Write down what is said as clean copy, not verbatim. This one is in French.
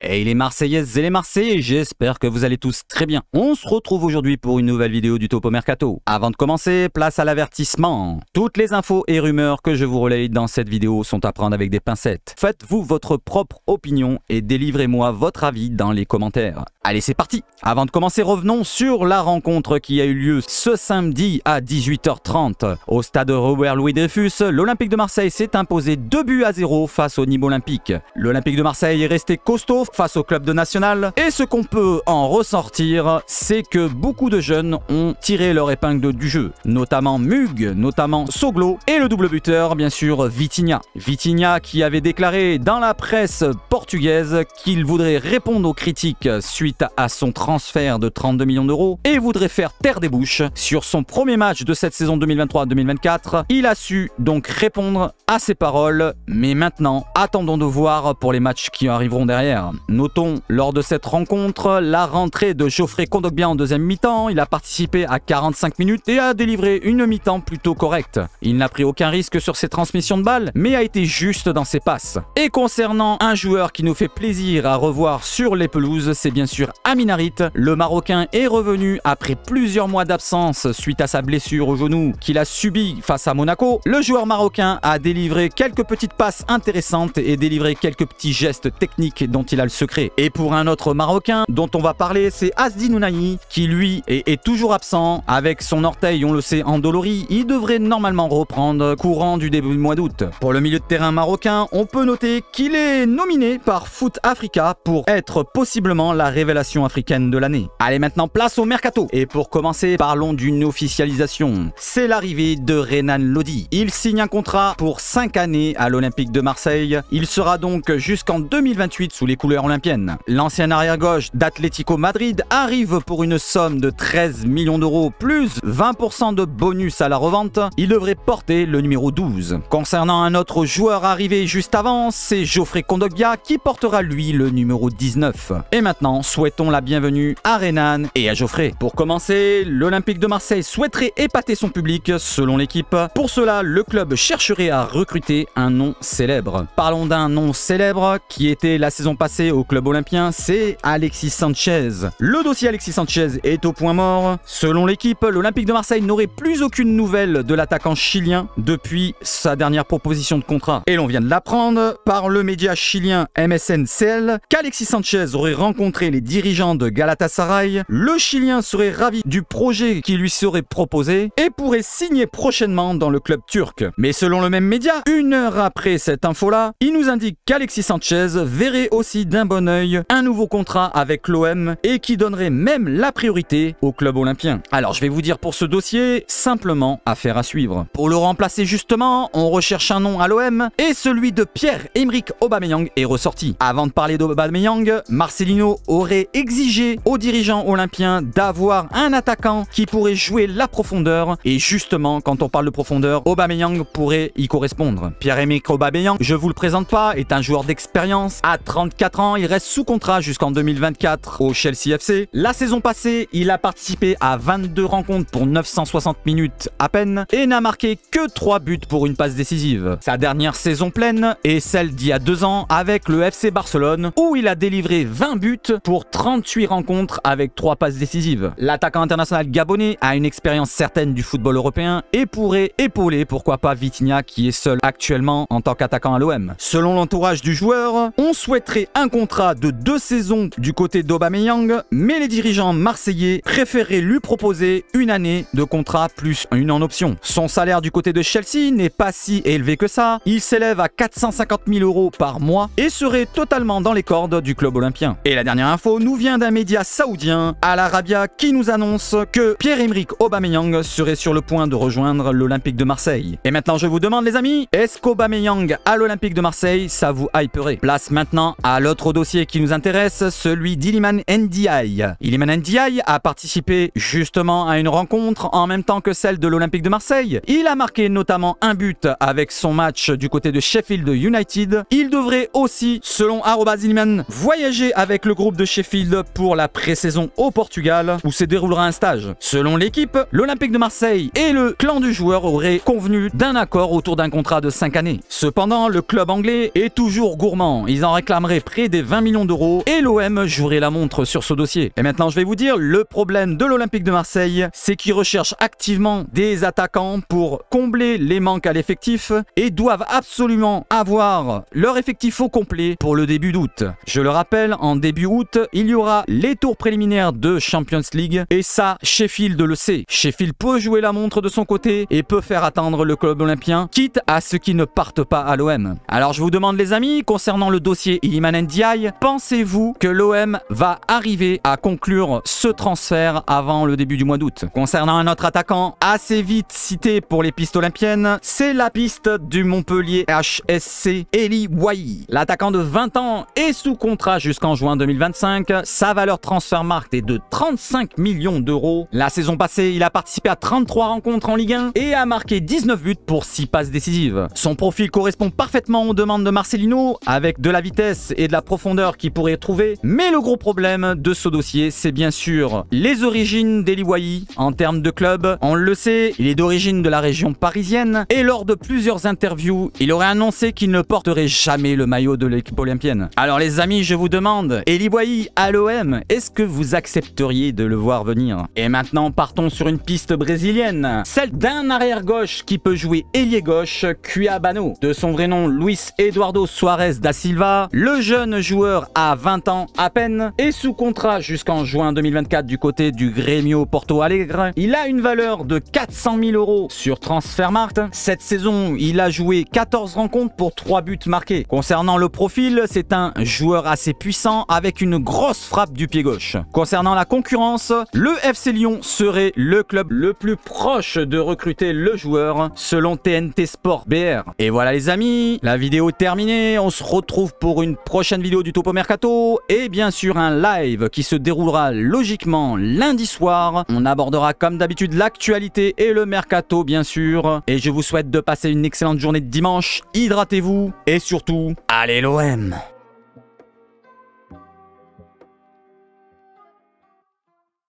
Hey les Marseillaises et les Marseillais, j'espère que vous allez tous très bien. On se retrouve aujourd'hui pour une nouvelle vidéo du Topo Mercato. Avant de commencer, place à l'avertissement. Toutes les infos et rumeurs que je vous relaye dans cette vidéo sont à prendre avec des pincettes. Faites-vous votre propre opinion et délivrez-moi votre avis dans les commentaires. Allez, c'est parti. Avant de commencer, revenons sur la rencontre qui a eu lieu ce samedi à 18h30. Au stade Robert-Louis Dreyfus, l'Olympique de Marseille s'est imposé 2-0 face au Nîmes Olympique. L'Olympique de Marseille est resté costaud face au club de National. Et ce qu'on peut en ressortir, c'est que beaucoup de jeunes ont tiré leur épingle du jeu. Notamment Mug, notamment Soglo et le double buteur, bien sûr, Vitinha. Vitinha qui avait déclaré dans la presse portugaise qu'il voudrait répondre aux critiques suite à son transfert de 32 millions d'euros et voudrait faire taire des bouches. Sur son premier match de cette saison 2023-2024, il a su donc répondre à ses paroles, mais maintenant, attendons de voir pour les matchs qui arriveront derrière. Notons, lors de cette rencontre, la rentrée de Geoffrey Kondogbia en deuxième mi-temps. Il a participé à 45 minutes et a délivré une mi-temps plutôt correcte. Il n'a pris aucun risque sur ses transmissions de balles, mais a été juste dans ses passes. Et concernant un joueur qui nous fait plaisir à revoir sur les pelouses, c'est bien sûr Amin Harit. Le Marocain est revenu après plusieurs mois d'absence suite à sa blessure au genou qu'il a subi face à Monaco. Le joueur marocain a délivré quelques petites passes intéressantes et délivré quelques petits gestes techniques dont il a le secret. Et pour un autre Marocain dont on va parler, c'est Asdi Nounahi qui lui est toujours absent avec son orteil, on le sait, endolori. Il devrait normalement reprendre courant du début du mois d'août. Pour le milieu de terrain marocain, on peut noter qu'il est nominé par Foot Africa pour être possiblement la révélation africaine de l'année. Allez, maintenant place au mercato. Et pour commencer, parlons d'une officialisation. C'est l'arrivée de Renan Lodi. Il signe un contrat pour 5 années à l'Olympique de Marseille. Il sera donc jusqu'en 2028 sous les couleurs olympiennes. L'ancien arrière-gauche d'Atlético Madrid arrive pour une somme de 13 millions d'euros plus 20% de bonus à la revente. Il devrait porter le numéro 12. Concernant un autre joueur arrivé juste avant, c'est Geoffrey Kondogbia qui portera lui le numéro 19. Et maintenant, souhaitons la bienvenue à Renan et à Geoffrey. Pour commencer, l'Olympique de Marseille souhaiterait épater son public selon l'équipe. Pour cela, le club chercherait à recruter un nom célèbre. Parlons d'un nom célèbre qui était la saison passée au club olympien, c'est Alexis Sanchez. Le dossier Alexis Sanchez est au point mort. Selon l'équipe, l'Olympique de Marseille n'aurait plus aucune nouvelle de l'attaquant chilien depuis sa dernière proposition de contrat. Et l'on vient de l'apprendre par le média chilien MSN-CL qu'Alexis Sanchez aurait rencontré les dirigeants de Galatasaray. Le Chilien serait ravi du projet qui lui serait proposé et pourrait signer prochainement dans le club turc. Mais selon le même média, une heure après cette info-là, il nous indique qu'Alexis Sanchez verrait aussi d'un bon œil un nouveau contrat avec l'OM et qui donnerait même la priorité au club olympien. Alors je vais vous dire pour ce dossier, simplement affaire à suivre. Pour le remplacer justement, on recherche un nom à l'OM et celui de Pierre-Emerick Aubameyang est ressorti. Avant de parler d'Aubameyang, Marcelino aurait exigé aux dirigeants olympiens d'avoir un attaquant qui pourrait jouer la profondeur et justement quand on parle de profondeur, Aubameyang pourrait y correspondre. Pierre-Emerick Aubameyang, je vous le présente pas, est un joueur d'expérience. À 34 ans, il reste sous contrat jusqu'en 2024 au Chelsea FC. La saison passée, il a participé à 22 rencontres pour 960 minutes à peine et n'a marqué que 3 buts pour une passe décisive. Sa dernière saison pleine est celle d'il y a 2 ans avec le FC Barcelone où il a délivré 20 buts pour 38 rencontres avec 3 passes décisives. L'attaquant international gabonais a une expérience certaine du football européen et pourrait épauler pourquoi pas Vitinha qui est seul actuellement en tant qu'attaquant à l'OM. Selon l'entourage du joueur, on souhaiterait un contrat de 2 saisons du côté d'Aubameyang, mais les dirigeants marseillais préféreraient lui proposer une année de contrat plus une en option. Son salaire du côté de Chelsea n'est pas si élevé que ça, il s'élève à 450 000 euros par mois et serait totalement dans les cordes du club olympien. Et la dernière info nous vient d'un média saoudien, Al Arabiya, qui nous annonce que Pierre-Emerick Aubameyang serait sur le point de rejoindre l'Olympique de Marseille. Et maintenant je vous demande les amis, est-ce qu'Aubameyang à l'Olympique de Marseille, ça vous hyperait? Place maintenant à l'autre dossier qui nous intéresse, celui d'Iliman Ndiaye. Iliman Ndiaye a participé justement à une rencontre en même temps que celle de l'Olympique de Marseille. Il a marqué notamment un but avec son match du côté de Sheffield United. Il devrait aussi, selon @Iliman, voyager avec le groupe de Sheffield pour la pré-saison au Portugal où se déroulera un stage. Selon l'équipe, l'Olympique de Marseille et le clan du joueur auraient convenu d'un accord autour d'un contrat de 5 années. Cependant, le club anglais est toujours gourmand. Ils en réclameraient près des 20 millions d'euros et l'OM jouerait la montre sur ce dossier. Et maintenant, je vais vous dire, le problème de l'Olympique de Marseille, c'est qu'ils recherchent activement des attaquants pour combler les manques à l'effectif et doivent absolument avoir leur effectif au complet pour le début d'août. Je le rappelle, en début août, il y aura les tours préliminaires de Champions League et ça, Sheffield le sait. Sheffield peut jouer la montre de son côté et peut faire attendre le club olympien, quitte à ce qu'il ne parte pas à l'OM. Alors je vous demande les amis, concernant le dossier Iliman Ndiaye, pensez-vous que l'OM va arriver à conclure ce transfert avant le début du mois d'août? Concernant un autre attaquant assez vite cité pour les pistes olympiennes, c'est la piste du Montpellier HSC Eli Wahi. L'attaquant de 20 ans est sous contrat jusqu'en juin 2025. Sa valeur Transfermarkt est de 35 millions d'euros. La saison passée, il a participé à 33 rencontres en Ligue 1 et a marqué 19 buts pour 6 passes décisives. Son profil correspond parfaitement aux demandes de Marcelino, avec de la vitesse et de la profondeur qu'il pourrait trouver. Mais le gros problème de ce dossier, c'est bien sûr les origines d'Eli Wahi. En termes de club, on le sait, il est d'origine de la région parisienne et lors de plusieurs interviews, il aurait annoncé qu'il ne porterait jamais le maillot de l'équipe olympienne. Alors les amis, je vous demande, Eli Wahi à l'OM, est-ce que vous accepteriez de le voir venir? Et maintenant, partons sur une piste brésilienne, celle d'un arrière-gauche qui peut jouer ailier gauche, Cuiabano. De son vrai nom, Luis Eduardo Soares da Silva, le jeune joueur a 20 ans à peine et sous contrat jusqu'en juin 2024 du côté du Grêmio Porto Alegre. Il a une valeur de 400 000 euros sur Transfermarkt. Cette saison, il a joué 14 rencontres pour 3 buts marqués. Concernant le profil, c'est un joueur assez puissant avec une grosse frappe du pied gauche. Concernant la concurrence, le FC Lyon serait le club le plus proche de recruter le joueur selon TNT Sport BR. Et voilà les amis, la vidéo est terminée. On se retrouve pour une prochaine vidéo du Topo Mercato et bien sûr un live qui se déroulera logiquement lundi soir. On abordera comme d'habitude l'actualité et le mercato bien sûr. Et je vous souhaite de passer une excellente journée de dimanche. Hydratez-vous et surtout, allez l'OM!